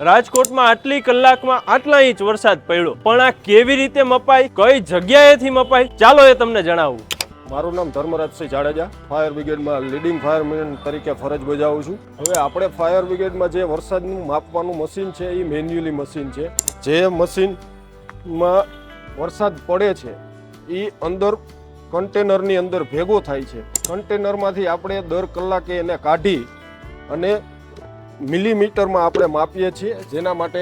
રાજકોટમાં આટલી કલાકમાં આટલા ઇંચ વરસાદ પડ્યો, પણ આ કેવી રીતે મપાય, કઈ જગ્યાએથી મપાય, ચાલો એ તમને જણાવું. મારું નામ Dharmrajsinh Jadeja, fire બ્રિગેડમાં leading fireman તરીકે ફરજ બજાવું છું. હવે આપણે ફાયર બ્રિગેડમાં જે વરસાદનું માપવાનું મશીન છે એ મેન્યુઅલી મશીન છે. જે મશીનમાં વરસાદ પડે છે એ અંદર કન્ટેનરની અંદર ભેગો થાય છે. કન્ટેનરમાંથી આપણે દર કલાકે એને કાઢી અને મિલીમીટરમાં આપણે માપીએ છીએ. જેના માટે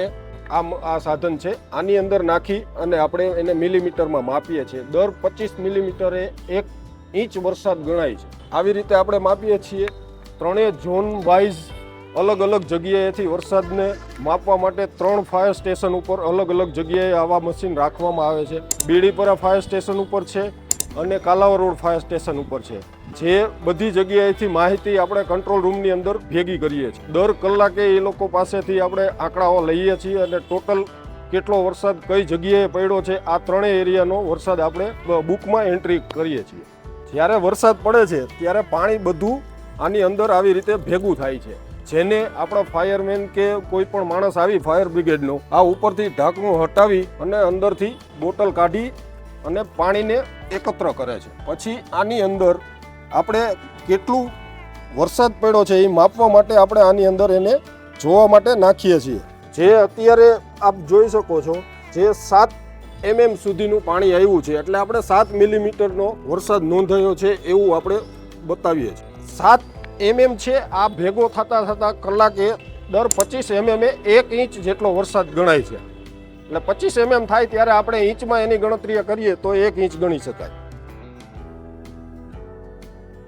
આ સાધન છે, આની અંદર નાખી અને આપણે એને મિલીમીટરમાં માપીએ છીએ. દર 25 મિલીમીટરે 1 ઇંચ વરસાદ ગણાય છે. આવી રીતે આપણે માપીએ છીએ. ત્રણેય ઝોન વાઇઝ અલગ અલગ જગ્યાએથી વરસાદને માપવા માટે 3 ફાયર સ્ટેશન ઉપર અલગ અલગ જગ્યાએ આવા મશીન રાખવામાં આવે છે. બીડીપરા ફાયર સ્ટેશન ઉપર છે અને કાલાવડ રોડ ફાયર સ્ટેશન ઉપર છે. જે બધી જગ્યાએથી માહિતી આપણે કંટ્રોલ રૂમની અંદર ભેગી કરીએ છીએ. દર કલાકે એ લોકો પાસેથી આપણે આંકડાઓ લઈએ છીએ અને ટોટલ કેટલો વરસાદ કઈ જગ્યાએ પડ્યો છે આ ત્રણેય એરિયાનો વરસાદ આપણે બુકમાં એન્ટ્રી કરીએ છીએ. જ્યારે વરસાદ પડે છે ત્યારે પાણી બધું આની અંદર આવી રીતે ભેગું થાય છે, જેને આપણા ફાયરમેન કે કોઈ પણ માણસ આવી ફાયર બ્રિગેડનો આ ઉપરથી ઢાંકણું હટાવી અને અંદરથી બોટલ કાઢી અને પાણીને એકત્ર કરે છે. પછી આની અંદર આપણે કેટલું વરસાદ પડ્યો છે એ માપવા માટે આપણે આની અંદર એને જોવા માટે નાખીએ છીએ. જે અત્યારે આપ જોઈ શકો છો, જે 7 mm સુધીનું પાણી આવ્યું છે, એટલે આપણે 7 મિલીમીટરનો વરસાદ નોંધાયો છે એવું આપણે બતાવીએ છીએ. 7 mm છે. આ ભેગો થતાં કલાકે દર 25 mm 1 ઇંચ જેટલો વરસાદ ગણાય છે. એટલે 25 mm થાય ત્યારે આપણે ઇંચમાં એની ગણતરી કરીએ તો 1 ઇંચ ગણી શકાય.